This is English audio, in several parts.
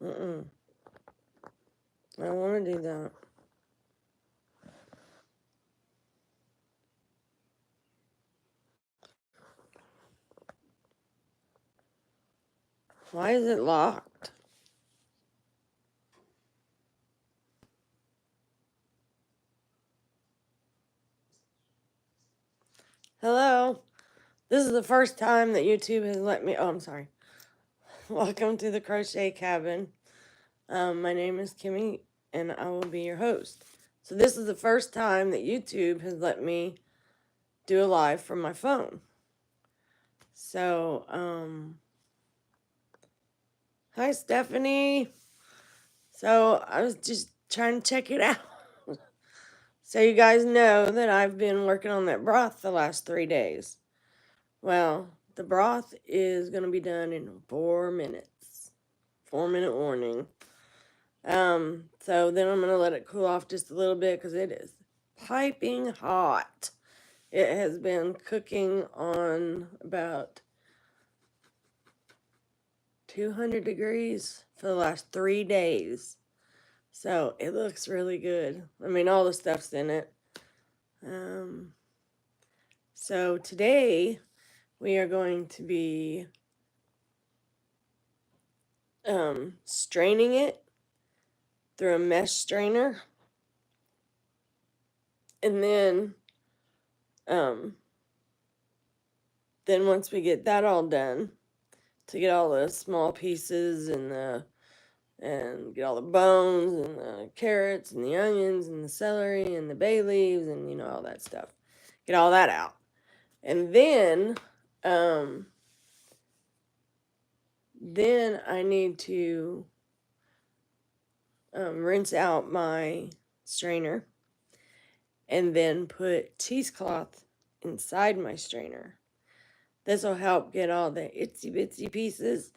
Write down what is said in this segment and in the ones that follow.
I don't want to do that. Why is it locked? Hello? This is the first time that YouTube has let me. Oh, I'm sorry. Welcome to the Crochet Cabin. My name is Kimmy, and I will be your host. So, this is the first time that YouTube has let me do a live from my phone. So, hi, Stephanie. So, I was just trying to check it out. So, you guys know that I've been working on that broth the last 3 days. Well, the broth is going to be done in 4 minutes. 4-minute warning. So then I'm going to let it cool off just a little bit because it is piping hot. It has been cooking on about 200 degrees for the last 3 days. So it looks really good. I mean, all the stuff's in it. So today we are going to be straining it through a mesh strainer. And then once we get that all done, to get all the small pieces and get all the bones and the carrots and the onions and the celery and the bay leaves and all that stuff. Get all that out. And then I need to rinse out my strainer and then put cheesecloth inside my strainer. This will help get all the itsy bitsy pieces,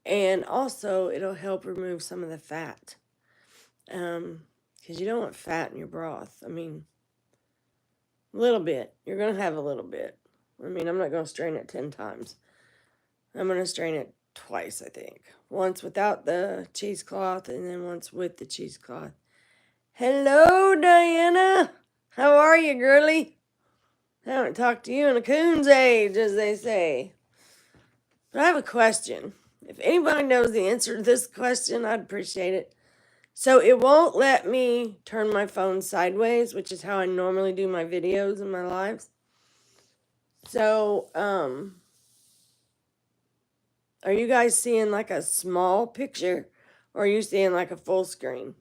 and also it'll help remove some of the fat. Because you don't want fat in your broth. I mean, a little bit. You're going to have a little bit. I mean, I'm not going to strain it 10 times. I'm going to strain it twice, I think. Once without the cheesecloth and then once with the cheesecloth. Hello, Diana. How are you, girlie? I haven't talked to you in a coon's age, as they say. But I have a question. If anybody knows the answer to this question, I'd appreciate it. So it won't let me turn my phone sideways, which is how I normally do my videos and my lives. So, are you guys seeing like a small picture, or are you seeing like a full screen?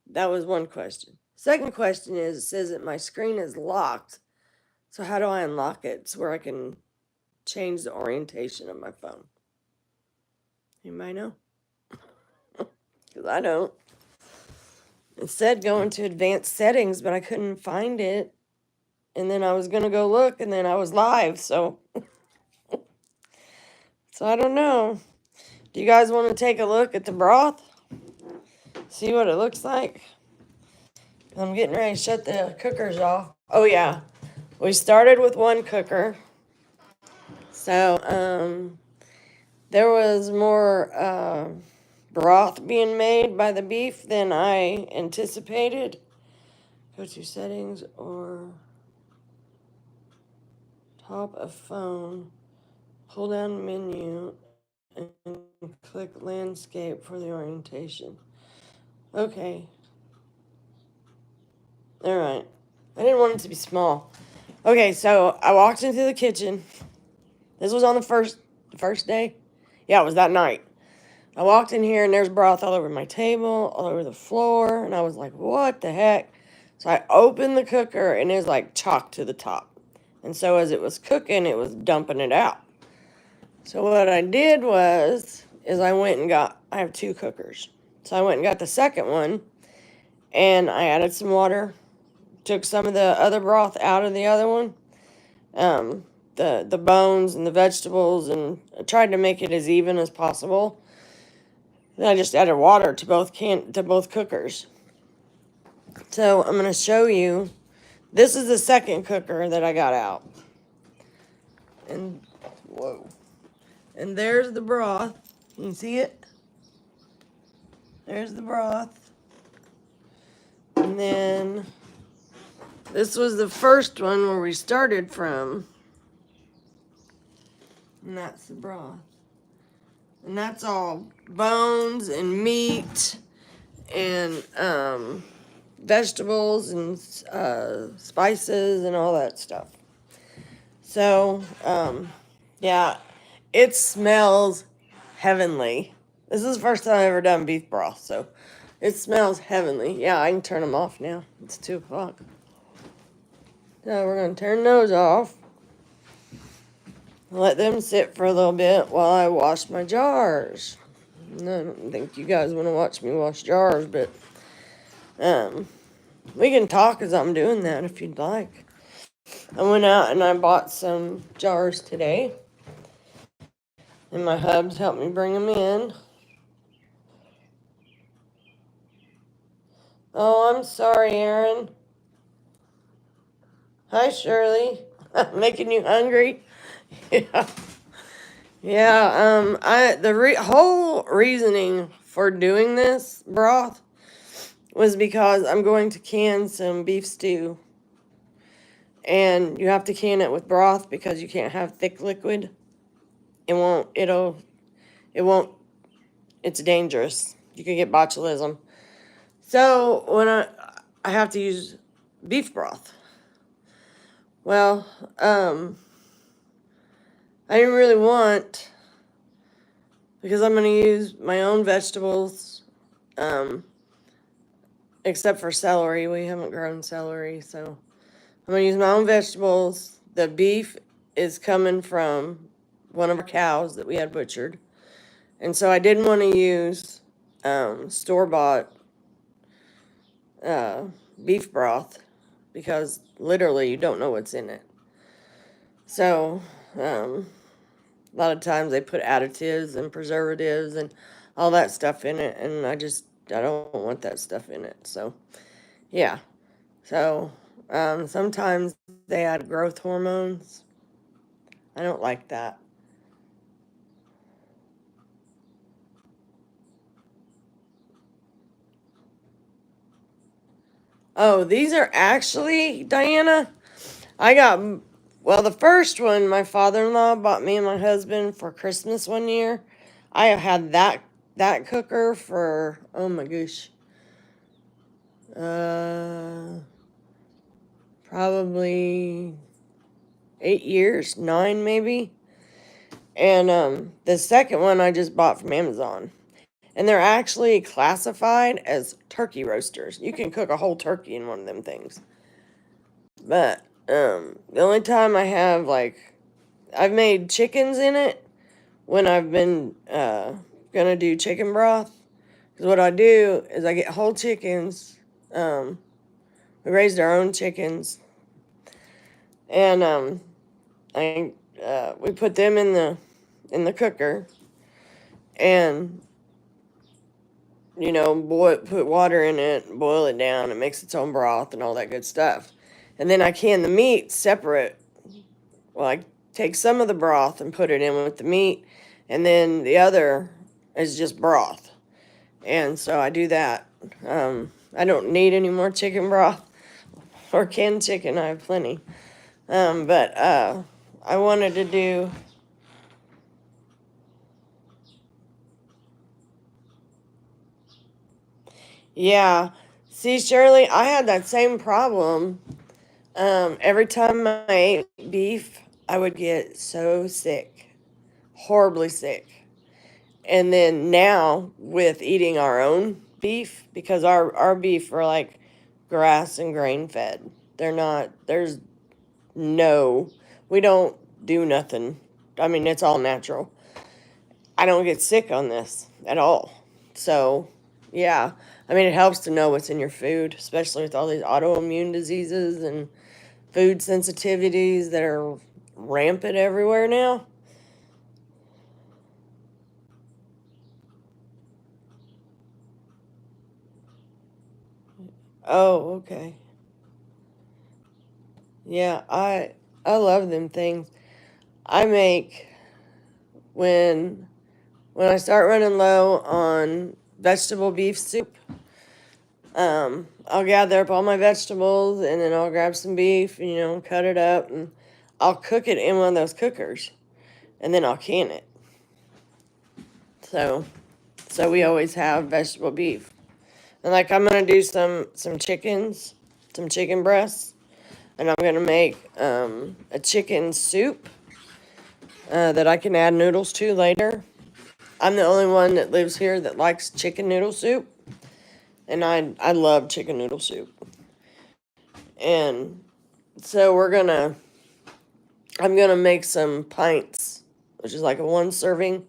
That was one question. Second question is, it says that my screen is locked. So how do I unlock it so where I can change the orientation of my phone? Anybody know? Because I don't. It said go into advanced settings, but I couldn't find it. And then I was going to go look, and then I was live, so I don't know. Do you guys want to take a look at the broth? See what it looks like? I'm getting ready to shut the cookers off. Oh, yeah. We started with one cooker. So, there was more broth being made by the beef than I anticipated. Go to settings or top of phone. Pull down menu and click landscape for the orientation. Okay. All right. I didn't want it to be small. Okay, so I walked into the kitchen. This was on the first day. Yeah, it was that night. I walked in here and there's broth all over my table, all over the floor, and I was like, "What the heck?" So I opened the cooker and it was like chalk to the top. And so as it was cooking, it was dumping it out. So what I did is I have 2 cookers. So I went and got the second one and I added some water, took some of the other broth out of the other one, the bones and the vegetables, and I tried to make it as even as possible. Then I just added water to both cookers. So I'm gonna show you. This is the second cooker that I got out, and whoa, and there's the broth. Can you see it? There's the broth. And then this was the first one where we started from. And that's the broth. And that's all bones and meat and vegetables and spices and all that stuff. So, yeah, it smells heavenly. This is the first time I've ever done beef broth, so it smells heavenly. Yeah, I can turn them off now. It's 2 o'clock. So we're going to turn those off. Let them sit for a little bit while I wash my jars. I don't think you guys want to watch me wash jars, but we can talk as I'm doing that if you'd like. I went out and I bought some jars today, and my hubs helped me bring them in. Oh, I'm sorry, Aaron. Hi, Shirley. Making you hungry? Yeah. Yeah, the whole reasoning for doing this broth was because I'm going to can some beef stew. And you have to can it with broth because you can't have thick liquid. It's dangerous. You can get botulism. So when I have to use beef broth. Well, I didn't really want, because I'm going to use my own vegetables, except for celery. We haven't grown celery, so I'm going to use my own vegetables. The beef is coming from one of our cows that we had butchered. And so I didn't want to use store-bought beef broth because literally you don't know what's in it. So a lot of times they put additives and preservatives and all that stuff in it, and I don't want that stuff in it. So yeah. So sometimes they add growth hormones. I don't like that. Oh, these are actually, Diana, the first one my father-in-law bought me and my husband for Christmas one year. I have had that cooker for, oh my gosh, probably 8 years, 9 maybe. And the second one I just bought from Amazon. And they're actually classified as turkey roasters. You can cook a whole turkey in one of them things. But the only time I've made chickens in it when I've been gonna do chicken broth. Because what I do is I get whole chickens. We raised our own chickens, and we put them in the cooker, and put water in it, boil it down, it makes its own broth and all that good stuff. And then I can the meat separate. Well, I take some of the broth and put it in with the meat, and then the other is just broth. And so I do that. I don't need any more chicken broth or canned chicken. I have plenty. But I wanted to do. Yeah. See, Shirley, I had that same problem. Every time I ate beef, I would get so sick, horribly sick. And then now with eating our own beef, because our beef are like grass and grain fed. We don't do nothing. I mean, it's all natural. I don't get sick on this at all. So, yeah. I mean, it helps to know what's in your food, especially with all these autoimmune diseases and food sensitivities that are rampant everywhere now. Oh, okay. Yeah, I love them things. I make when when I start running low on vegetable beef soup, I'll gather up all my vegetables and then I'll grab some beef and, cut it up and I'll cook it in one of those cookers and then I'll can it. So we always have vegetable beef. And like I'm gonna do some chickens, some chicken breasts, and I'm gonna make a chicken soup that I can add noodles to later. I'm the only one that lives here that likes chicken noodle soup, and I love chicken noodle soup. And so I'm gonna make some pints, which is like a 1 serving,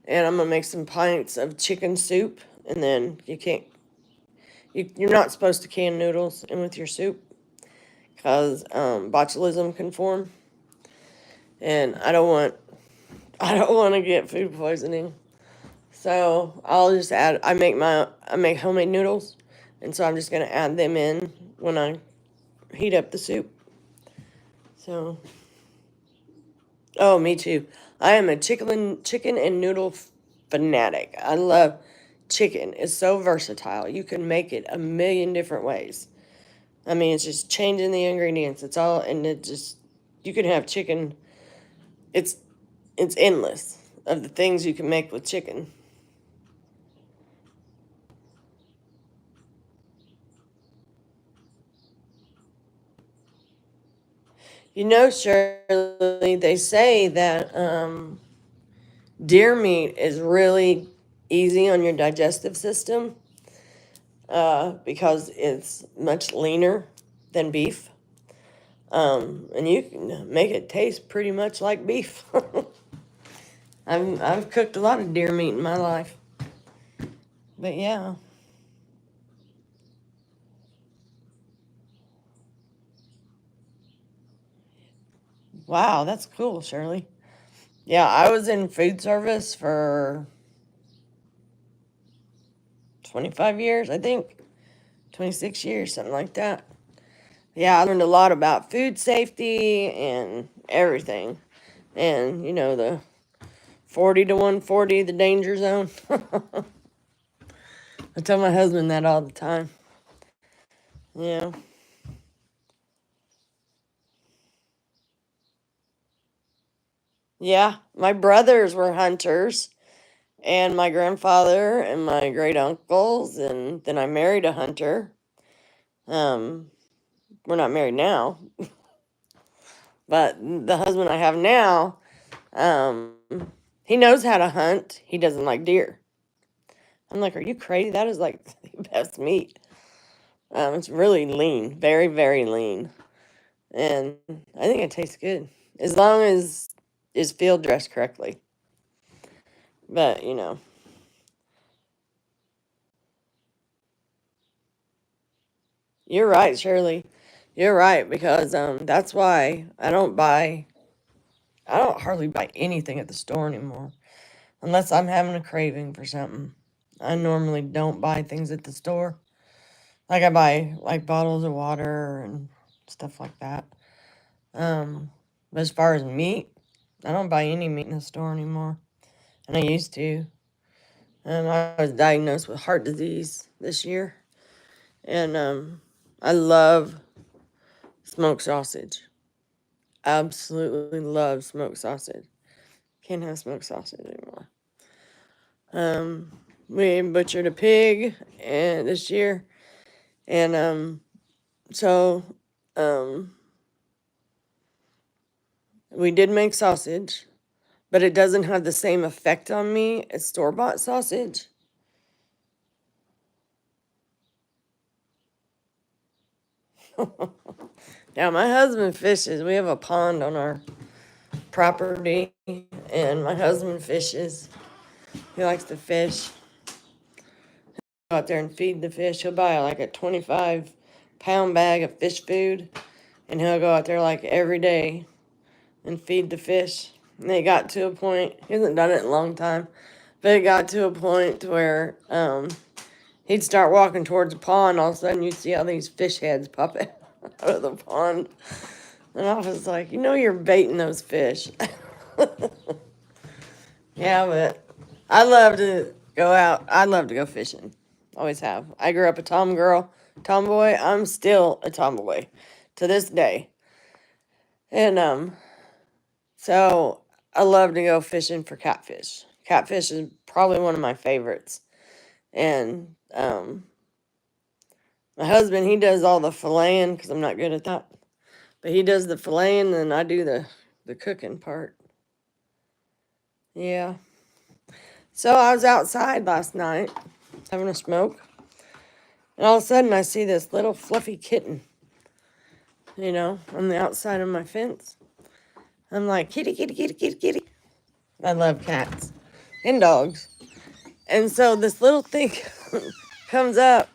and I'm gonna make some pints of chicken soup, and then you're not supposed to can noodles in with your soup because botulism can form, and I don't want to get food poisoning. So I'll just I make homemade noodles, and so I'm just gonna add them in when I heat up the soup. So, oh, me too. I am a chicken and noodle fanatic. I love chicken. It's so versatile. You can make it a million different ways. I mean, it's just changing the ingredients. It's all, and you can have chicken. It's endless of the things you can make with chicken. Shirley, they say that deer meat is really easy on your digestive system because it's much leaner than beef. And you can make it taste pretty much like beef. I've cooked a lot of deer meat in my life. But yeah. Wow, that's cool, Shirley. Yeah, I was in food service for 25 years, I think. 26 years, something like that. Yeah, I learned a lot about food safety and everything. And, the 40 to 140, the danger zone. I tell my husband that all the time. Yeah. Yeah, my brothers were hunters, and my grandfather and my great uncles, and then I married a hunter. Um, we're not married now, but the husband I have now, um, he knows how to hunt. He doesn't like deer. I'm like, are you crazy? That is like the best meat. It's really lean, very, very lean, and I think it tastes good as long as it's field dressed correctly. But you're right, Shirley. You're right because that's why I don't hardly buy anything at the store anymore unless I'm having a craving for something. I normally don't buy things at the store. Like I buy like bottles of water and stuff like that. But as far as meat, I don't buy any meat in the store anymore, and I used to. I was diagnosed with heart disease this year, and I love smoked sausage. Absolutely love smoked sausage. Can't have smoked sausage anymore. Um, we butchered a pig and this year, and so um, we did make sausage, but it doesn't have the same effect on me as store-bought sausage. Now my husband fishes. We have a pond on our property, and my husband fishes. He likes to fish. Go out there and feed the fish. He'll buy like a 25-pound bag of fish food, and he'll go out there like every day and feed the fish. And it got to a point, he hasn't done it in a long time, but it got to a point where he'd start walking towards the pond. All of a sudden, you'd see all these fish heads pop out of the pond. And I was like, you're baiting those fish. Yeah, but I love to go out. I love to go fishing. Always have. I grew up a tomboy. I'm still a tomboy to this day. And so I love to go fishing for catfish. Catfish is probably one of my favorites. And my husband, he does all the filleting because I'm not good at that. But he does the filleting and I do the cooking part. Yeah. So I was outside last night having a smoke. And all of a sudden I see this little fluffy kitten, on the outside of my fence. I'm like, kitty, kitty, kitty, kitty, kitty. I love cats and dogs. And so this little thing comes up.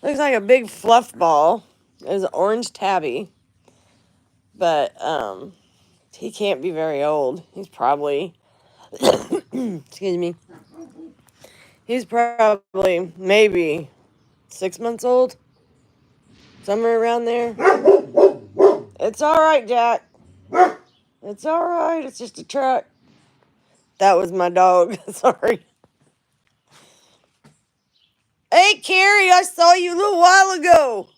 Looks like a big fluff ball. There's an orange tabby. But he can't be very old. He's probably, excuse me, he's probably maybe 6 months old. Somewhere around there. It's all right, Jack. It's all right. It's just a truck. That was my dog. Sorry. Hey, Carrie, I saw you a little while ago.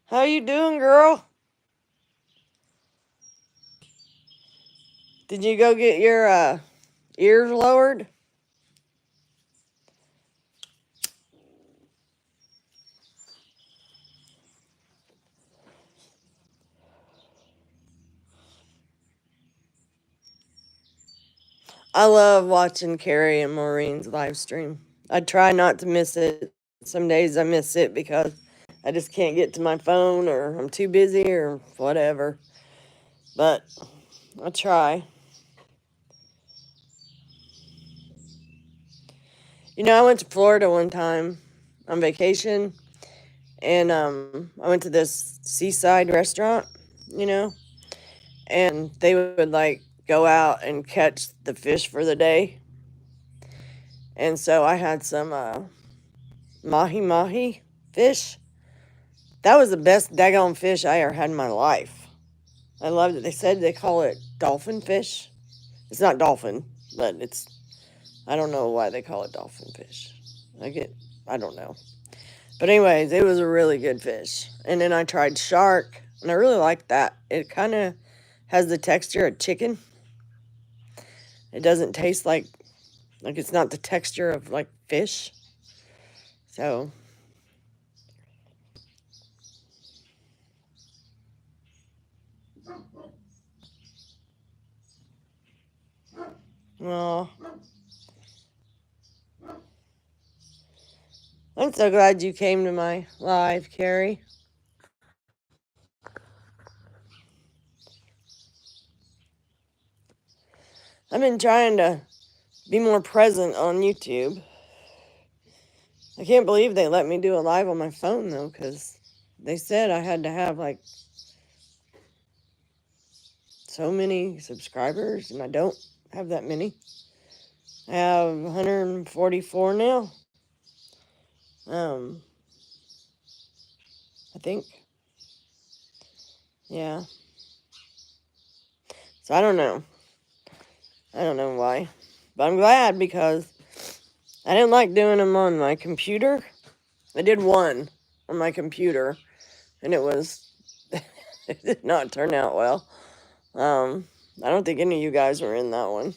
How you doing, girl? Did you go get your ears lowered? I love watching Carrie and Maureen's live stream. I try not to miss it. Some days I miss it because I just can't get to my phone or I'm too busy or whatever. But I try. I went to Florida one time on vacation and I went to this seaside restaurant, you know, and they would like go out and catch the fish for the day. And so I had some mahi mahi fish. That was the best daggone fish I ever had in my life. I loved it. They said they call it dolphin fish. It's not dolphin, but I don't know why they call it dolphin fish. I don't know. But anyways, it was a really good fish. And then I tried shark, and I really liked that. It kind of has the texture of chicken. It doesn't taste like it's not the texture of like fish. So, well, I'm so glad you came to my live, Carrie. I've been trying to be more present on YouTube. I can't believe they let me do it live on my phone though, because they said I had to have like so many subscribers, and I don't have that many. I have 144 now. I think. Yeah. So I don't know. I don't know why. But I'm glad because I didn't like doing them on my computer. I did one on my computer and it did not turn out well. I don't think any of you guys were in that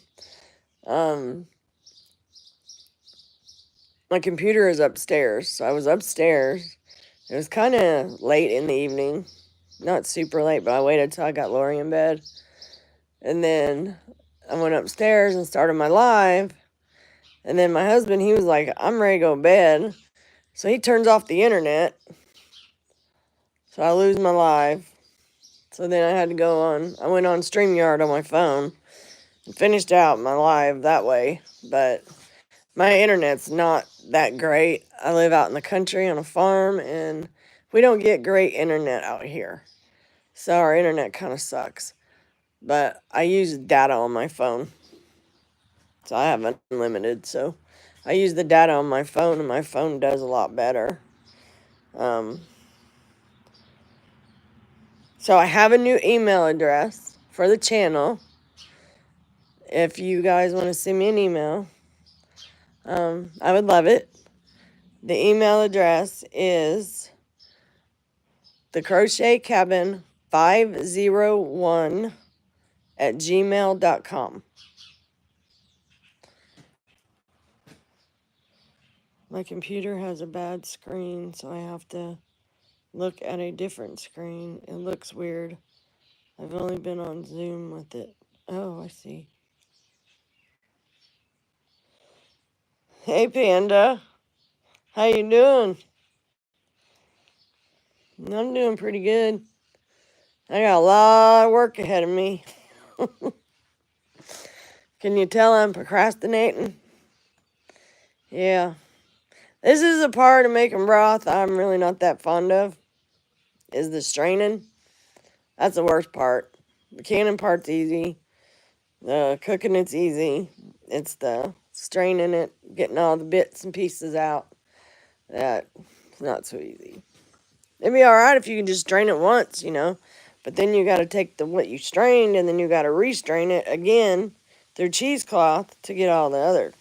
one. My computer is upstairs. So I was upstairs. It was kind of late in the evening. Not super late, but I waited till I got Lori in bed. And then I went upstairs and started my live. And then my husband, he was like, I'm ready to go to bed. So he turns off the internet. So I lose my live. So then I had to I went on StreamYard on my phone and finished out my live that way. But my internet's not that great. I live out in the country on a farm and we don't get great internet out here. So our internet kind of sucks. But I use data on my phone. So I have unlimited. So I use the data on my phone and my phone does a lot better. So I have a new email address for the channel. if you guys want to send me an email, I would love it. The email address is thecrochetcabin501@gmail.com. My computer has a bad screen, so I have to look at a different screen. It looks weird. I've only been on Zoom with it. Oh, I see. Hey, Panda. How you doing? I'm doing pretty good. I got a lot of work ahead of me. Can you tell I'm procrastinating? Yeah. This is a part of making broth I'm really not that fond of, is the straining. That's the worst part. The canning part's easy. The cooking, it's easy. It's the straining it, getting all the bits and pieces out. That's not so easy. It'd be alright if you can just strain it once, But then you gotta take what you strained and then you gotta restrain it again through cheesecloth to get all the other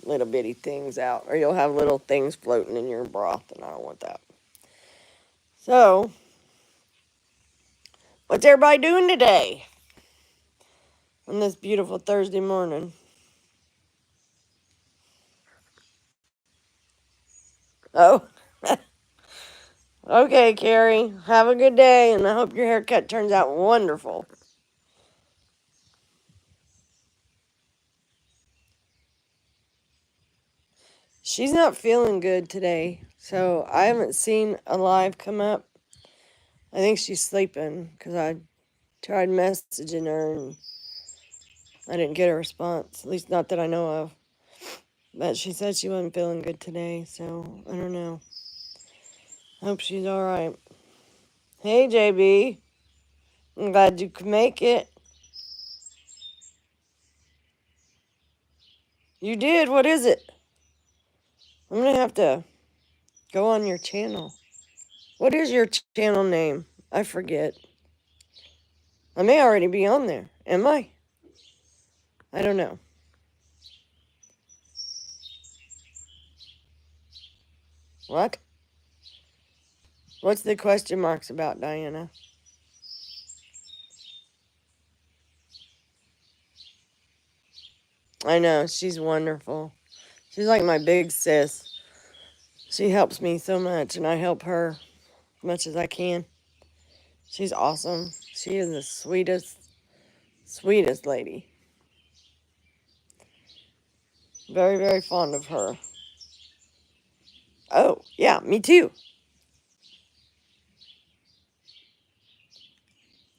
little bitty things out. Or you'll have little things floating in your broth, and I don't want that. So, what's everybody doing today? On this beautiful Thursday morning. Oh. Okay, Carrie. Have a good day, and I hope your haircut turns out wonderful. She's not feeling good today, so I haven't seen a live come up. I think she's sleeping because I tried messaging her and I didn't get a response. At least not that I know of. But she said she wasn't feeling good today, so I don't know. Hope she's alright. Hey, JB. I'm glad you could make it. You did? What is it? I'm going to have to go on your channel. What is your channel name? I forget. I may already be on there. Am I? I don't know. What? What's the question marks about, Diana? I know, she's wonderful. She's like my big sis. She helps me so much, and I help her as much as I can. She's awesome. She is the sweetest lady. Very, very fond of her. Oh, yeah, me too.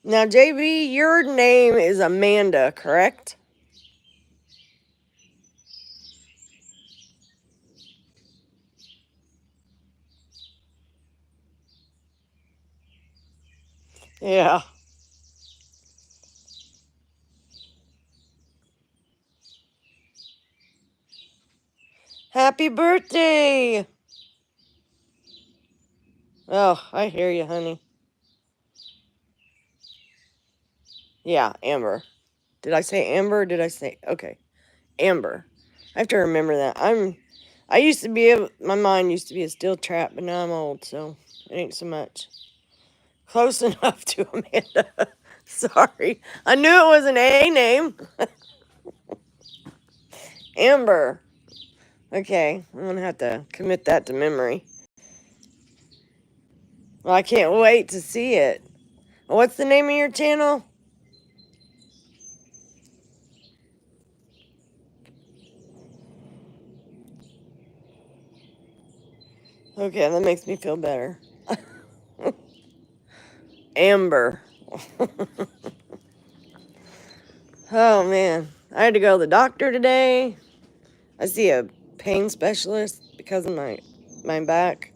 Now, JB, your name is Amanda, correct? Yeah. Happy birthday! Oh, I hear you, honey. Yeah, Amber. Did I say Amber or did I say... Okay, Amber. I have to remember that. I used to be my mind used to be a steel trap, but now I'm old, so it ain't so much. Close enough to Amanda. Sorry. I knew it was an A name. Amber. Okay, I'm gonna have to commit that to memory. Well, I can't wait to see it. What's the name of your channel? Okay, that makes me feel better. Amber. Oh man, I had to go to the doctor today. I see a pain specialist because of my back.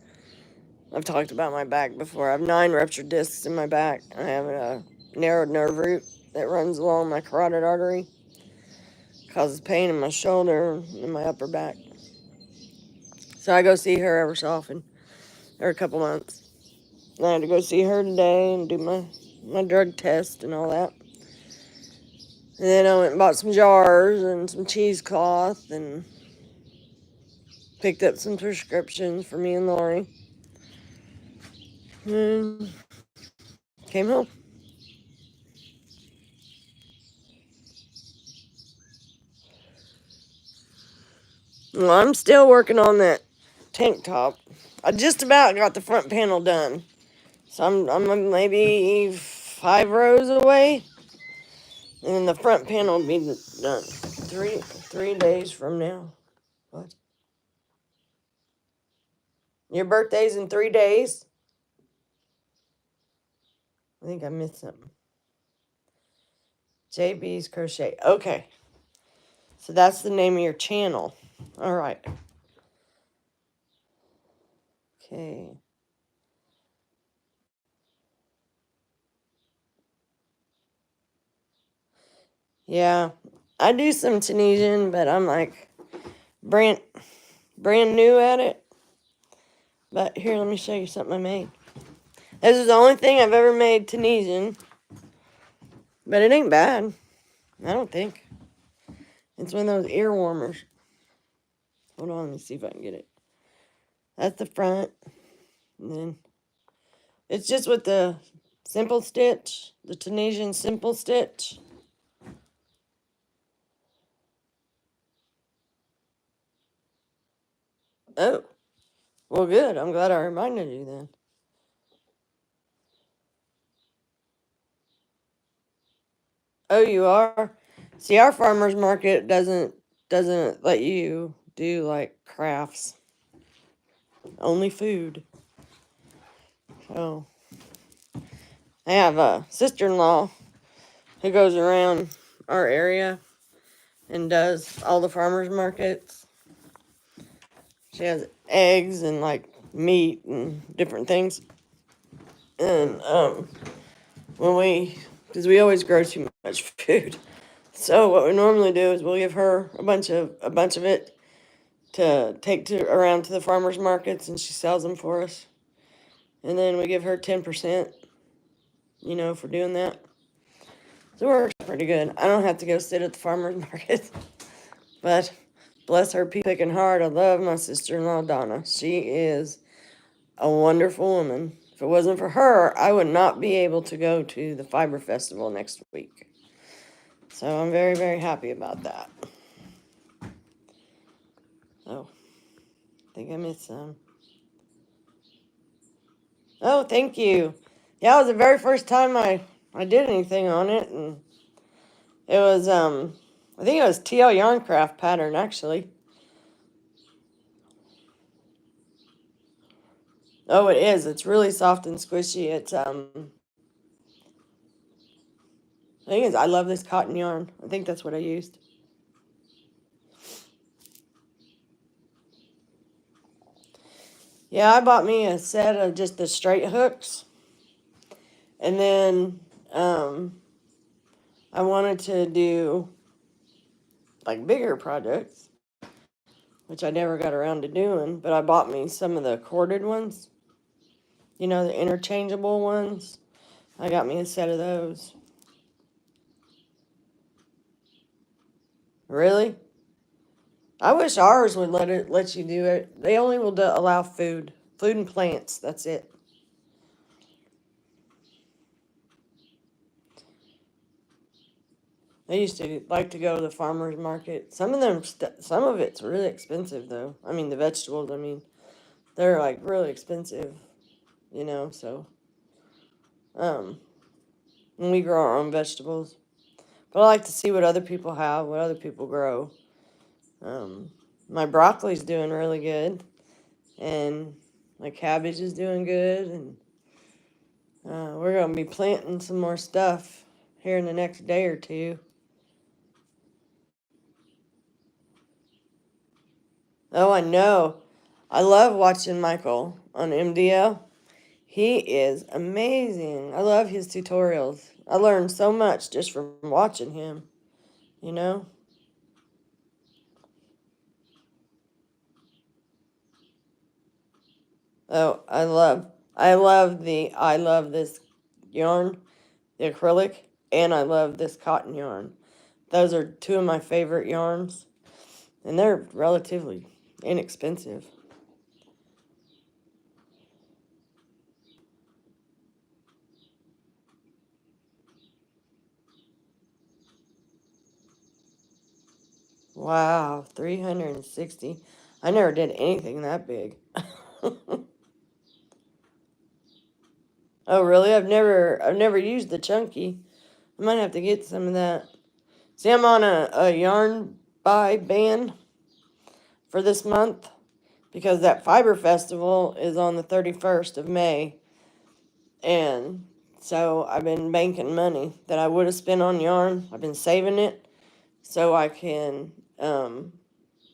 I've talked about my back before. I have 9 ruptured discs in my back. I have a narrowed nerve root that runs along my carotid artery. Causes pain in my shoulder and my upper back. So I go see her every so often, every couple months. And I had to go see her today and do my drug test and all that. And then I went and bought some jars and some cheesecloth and picked up some prescriptions for me and Lori. And came home. Well, I'm still working on that tank top. I just about got the front panel done. So I'm maybe 5 rows away. And then the front panel will be done. Three days from now. What? Your birthday's in 3 days? I think I missed something. JB's Crochet. Okay. So that's the name of your channel. All right. Okay. Yeah. I do some Tunisian, but I'm like brand new at it. But here, let me show you something I made. This is the only thing I've ever made Tunisian. But it ain't bad. I don't think. It's one of those ear warmers. Hold on, let me see if I can get it. That's the front. And then it's just with the simple stitch, the Tunisian simple stitch. Oh, well, good. I'm glad I reminded you then. Oh, you are? See, our farmers market doesn't let you do like crafts. Only food. So I have a sister-in-law who goes around our area and does all the farmers markets. She has eggs and like meat and different things. And because we always grow too much food, so what we normally do is we'll give her a bunch of it to take to around to the farmers markets, and she sells them for us. And then we give her 10%, for doing that. So it works pretty good. I don't have to go sit at the farmers market, but bless her picking hard. I love my sister-in-law Donna. She is a wonderful woman. If it wasn't for her, I would not be able to go to the Fiber Festival next week. So I'm very, very happy about that. Oh, I think I missed some. Oh, thank you. Yeah, it was the very first time I did anything on it, and it was I think it was TL Yarncraft pattern actually. Oh, it is. It's really soft and squishy. It's I think it's I love this cotton yarn. I think that's what I used. Yeah, I bought me a set of just the straight hooks, and then I wanted to do like bigger projects, which I never got around to doing, but I bought me some of the corded ones, the interchangeable ones. I got me a set of those. Really? I wish ours would let you do it. They only will allow food and plants. That's it. I used to like to go to the farmers market. Some of it's really expensive though. I mean, the vegetables. I mean, they're like really expensive. So um, and we grow our own vegetables. But I like to see what other people have, what other people grow. Um, my broccoli's doing really good, and my cabbage is doing good, and we're gonna be planting some more stuff here in the next day or two. Oh, I know. I love watching Michael on MDL. He is amazing. I love his tutorials. I learned so much just from watching him, you know? Oh, I love this yarn, the acrylic, and I love this cotton yarn. Those are two of my favorite yarns, and they're relatively inexpensive. Wow, 360. I never did anything that big. Oh, really? I've never used the chunky. I might have to get some of that. See, I'm on a yarn buy ban for this month because that fiber festival is on the 31st of May. And so I've been banking money that I would have spent on yarn. I've been saving it so I can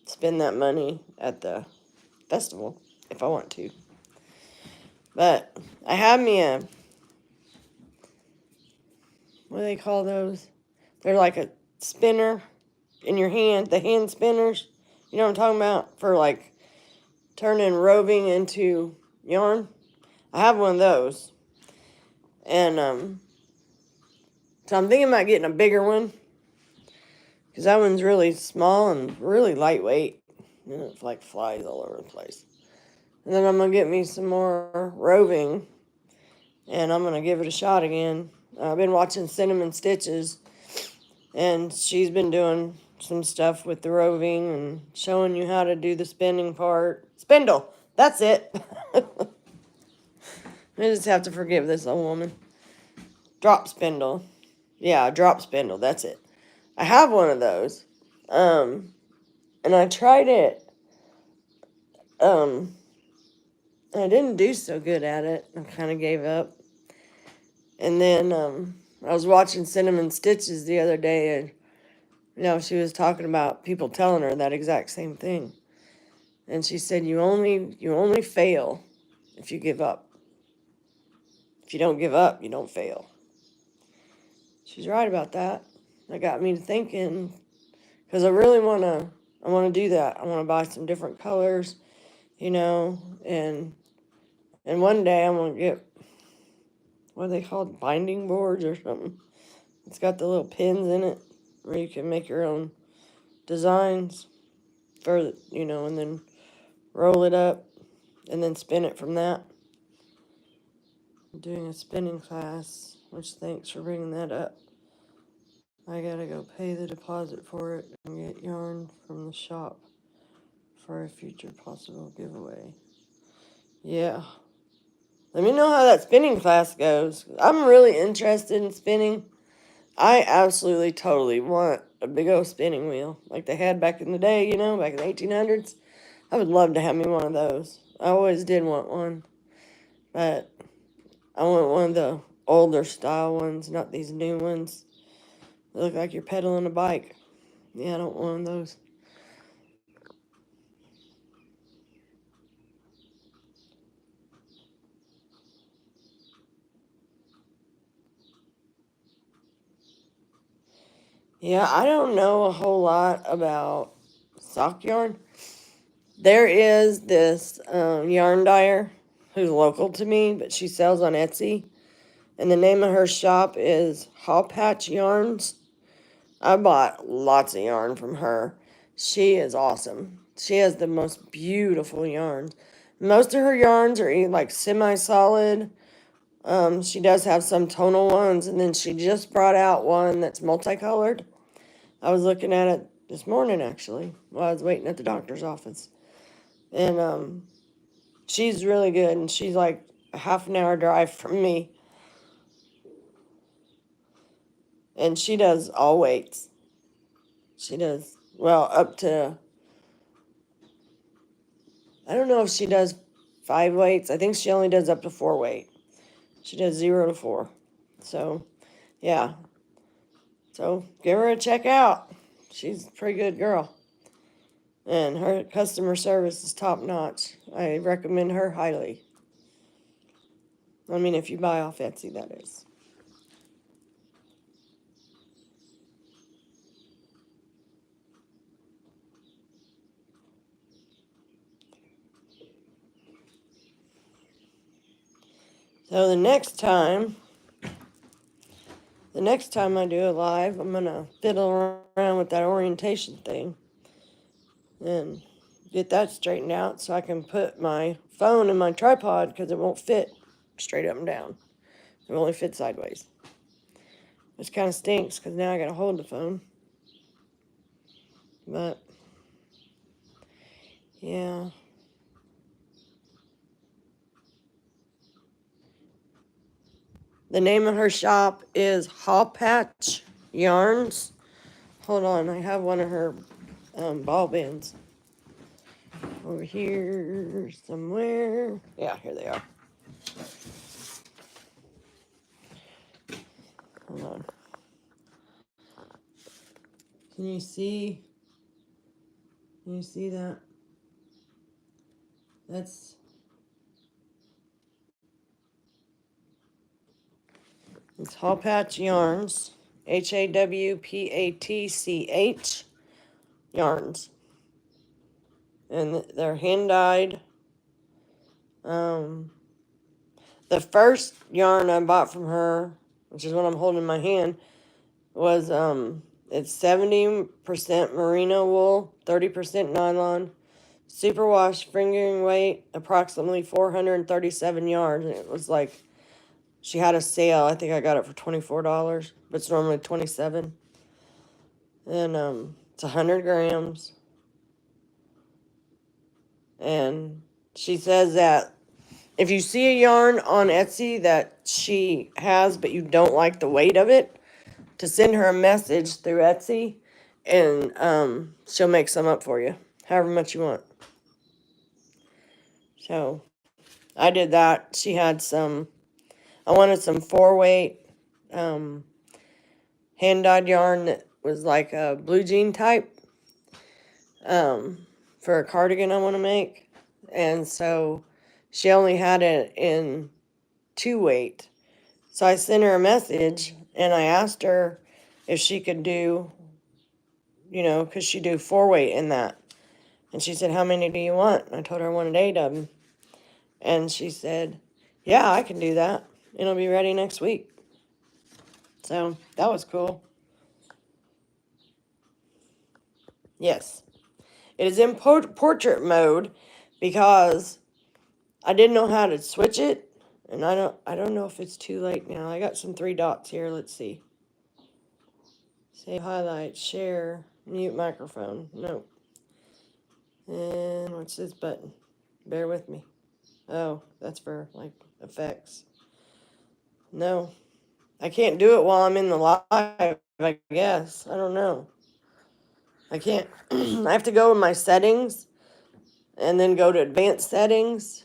spend that money at the festival if I want to. But I have me a, what do they call those? They're like a spinner in your hand, the hand spinners. You know what I'm talking about? For like turning roving into yarn. I have one of those. And so I'm thinking about getting a bigger one. Because that one's really small and really lightweight. And it like flies all over the place. And then I'm going to get me some more roving. And I'm going to give it a shot again. I've been watching Cinnamon Stitches. And she's been doing some stuff with the roving and showing you how to do the spinning part. Spindle! That's it! I just have to forgive this old woman. Drop spindle. Yeah, drop spindle. That's it. I have one of those. And I tried it. I didn't do so good at it. I kind of gave up. And then I was watching Cinnamon Stitches the other day, and she was talking about people telling her that exact same thing. And she said, "You only fail if you give up. If you don't give up, you don't fail." She's right about that. That got me to thinking, because I really want to do that. I want to buy some different colors, and one day I'm going to get, what are they called, binding boards or something. It's got the little pins in it where you can make your own designs for, and then roll it up and then spin it from that. I'm doing a spinning class, which thanks for bringing that up. I gotta go pay the deposit for it and get yarn from the shop for a future possible giveaway. Yeah. Let me know how that spinning class goes. I'm really interested in spinning. I absolutely, totally want a big old spinning wheel like they had back in the day, back in the 1800s. I would love to have me one of those. I always did want one. But I want one of the older style ones, not these new ones. They look like you're pedaling a bike. Yeah, I don't want one of those. Yeah, I don't know a whole lot about sock yarn. There is this yarn dyer who's local to me, but she sells on Etsy. And the name of her shop is Haw Patch Yarns. I bought lots of yarn from her. She is awesome. She has the most beautiful yarns. Most of her yarns are like semi-solid. She does have some tonal ones, and then she just brought out one that's multicolored. I was looking at it this morning, actually, while I was waiting at the doctor's office. And she's really good, and she's like a half an hour drive from me. And she does all weights. She does, well, up to, I don't know if she does 5 weights. I think she only does up to 4 weight. She does 0 to 4. So, yeah. So, give her a check out. She's a pretty good girl. And her customer service is top notch. I recommend her highly. I mean, if you buy off Etsy, that is. So the next time the next time I do a live, I'm going to fiddle around with that orientation thing and get that straightened out so I can put my phone in my tripod because it won't fit straight up and down. It only fits sideways. Which kind of stinks because now I got to hold the phone. But, yeah. The name of her shop is Haw Patch Yarns. Hold on, I have one of her ball bins over here somewhere. Yeah, here they are. Hold on. Can you see? Can you see that? It's Haw Patch Yarns. HAWPATCH Yarns. And they're hand dyed. The first yarn I bought from her, which is what I'm holding in my hand, was it's 70% merino wool, 30% nylon, superwash fingering weight, approximately 437 yards. And it was like she had a sale. I think I got it for $24, but it's normally 27. And it's 100 grams. And she says that if you see a yarn on Etsy that she has, but you don't like the weight of it, to send her a message through Etsy, and she'll make some up for you, however much you want. So I did that. She had some. I wanted some 4-weight hand-dyed yarn that was like a blue jean type for a cardigan I want to make. And so she only had it in 2-weight. So I sent her a message and I asked her if she could do, because she do 4-weight in that. And she said, how many do you want? And I told her I wanted 8 of them. And she said, yeah, I can do that. It'll be ready next week. So that was cool. Yes. It is in portrait mode because I didn't know how to switch it. And I don't know if it's too late now. I got some 3 dots here. Let's see. Save highlight, share, mute microphone. No. And what's this button? Bear with me. Oh, that's for like effects. No. I can't do it while I'm in the live, I guess. I don't know. I can't. I have to go in my settings and then go to advanced settings.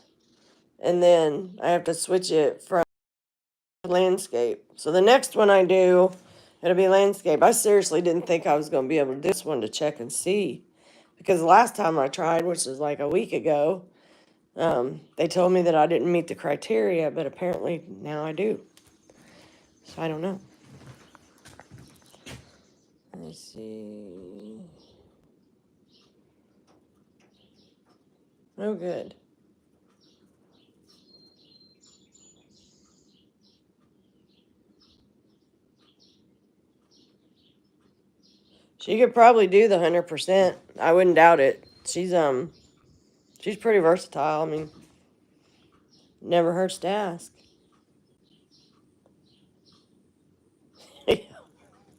And then I have to switch it from landscape. So the next one I do, it'll be landscape. I seriously didn't think I was going to be able to do this one to check and see. Because the last time I tried, which was like a week ago, they told me that I didn't meet the criteria, but apparently now I do. So I don't know. Let's see. Oh, good. She could probably do the 100%. I wouldn't doubt it. She's pretty versatile. I mean, never hurts to ask.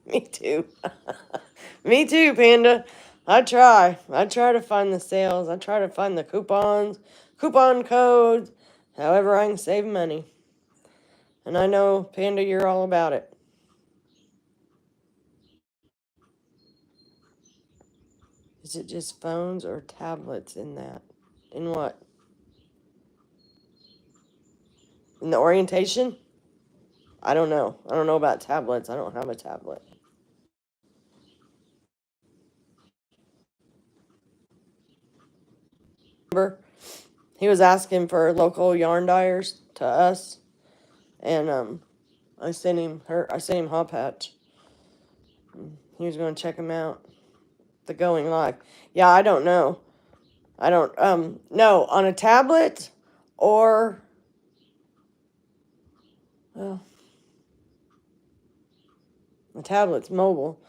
Me too. Me too, Panda. I try. I try to find the sales. I try to find the coupons, coupon codes, however I can save money. And I know, Panda, you're all about it. Is it just phones or tablets in that? In what? In the orientation? I don't know. I don't know about tablets. I don't have a tablet. Remember, he was asking for local yarn dyers to us, and I sent him Haw Patch. He was going to check him out. The going live. Yeah, I don't know. I don't no, on a tablet or The tablet's mobile.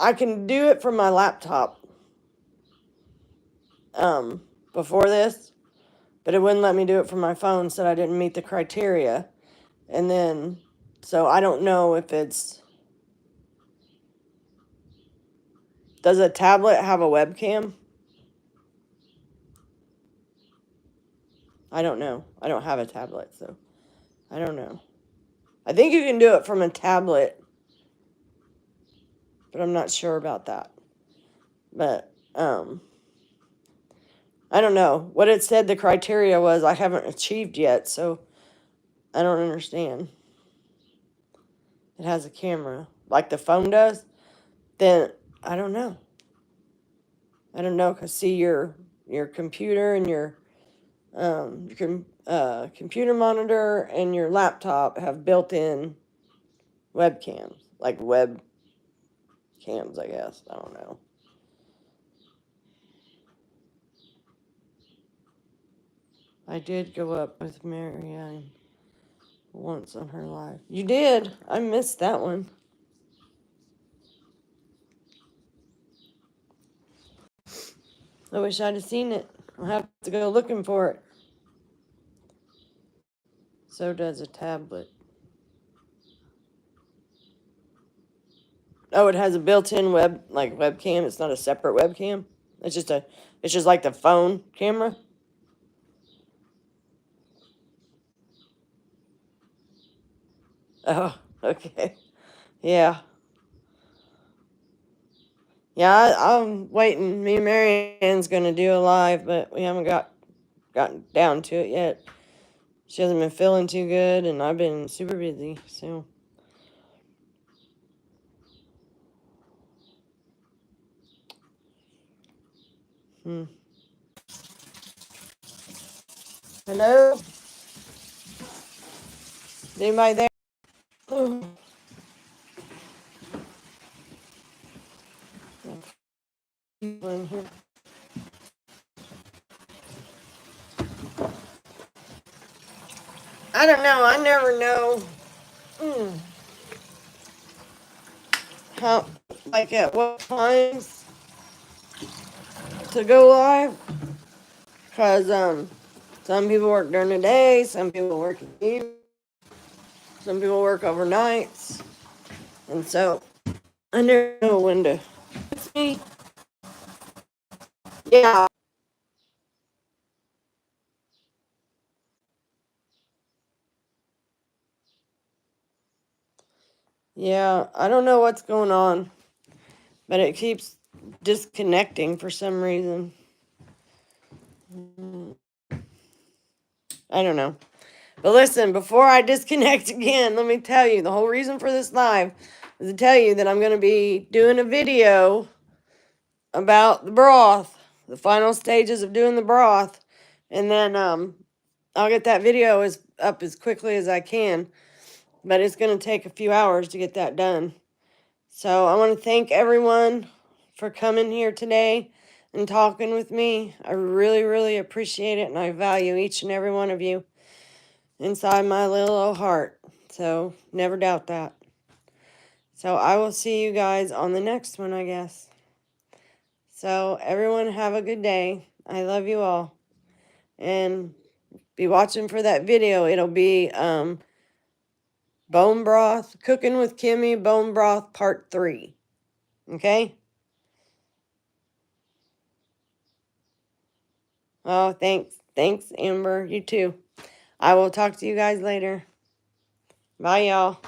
I can do it from my laptop before this, but it wouldn't let me do it from my phone, said I didn't meet the criteria. And then, so I don't know if it's... Does a tablet have a webcam? I don't know. I don't have a tablet, so I don't know. I think you can do it from a tablet, but I'm not sure about that. But, I don't know. What it said the criteria was I haven't achieved yet, so I don't understand. It has a camera, like the phone does. Then, I don't know. I don't know, because see, your computer and your computer monitor and your laptop have built-in webcams, like web cams, I guess. I don't know. I did go up with Marianne once on her live. You did. I missed that one. I wish I'd have seen it. I'll have to go looking for it. So does a tablet. Oh, it has a built-in webcam. It's not a separate webcam. It's just like the phone camera. Oh, okay. Yeah. Yeah, I'm waiting. Me and Marianne's gonna do a live, but we haven't gotten down to it yet. She hasn't been feeling too good, and I've been super busy, so. Hello? Is anybody there? Oh. People in here. I don't know. I never know how, like, at what times to go live. Because some people work during the day, some people work in the evening, some people work overnights. And so I never know when to. It's me. Yeah. Yeah, I don't know what's going on, but it keeps disconnecting for some reason. I don't know. But listen, before I disconnect again, let me tell you, the whole reason for this live is to tell you that I'm going to be doing a video about the broth, the final stages of doing the broth. And then I'll get that video up as quickly as I can. But it's going to take a few hours to get that done. So I want to thank everyone for coming here today and talking with me. I really, really appreciate it, and I value each and every one of you inside my little old heart. So never doubt that. So I will see you guys on the next one, I guess. So everyone have a good day. I love you all. And be watching for that video. It'll be bone broth, cooking with Kimmy, bone broth part 3. Okay? Oh, thanks. Thanks, Amber. You too. I will talk to you guys later. Bye, y'all.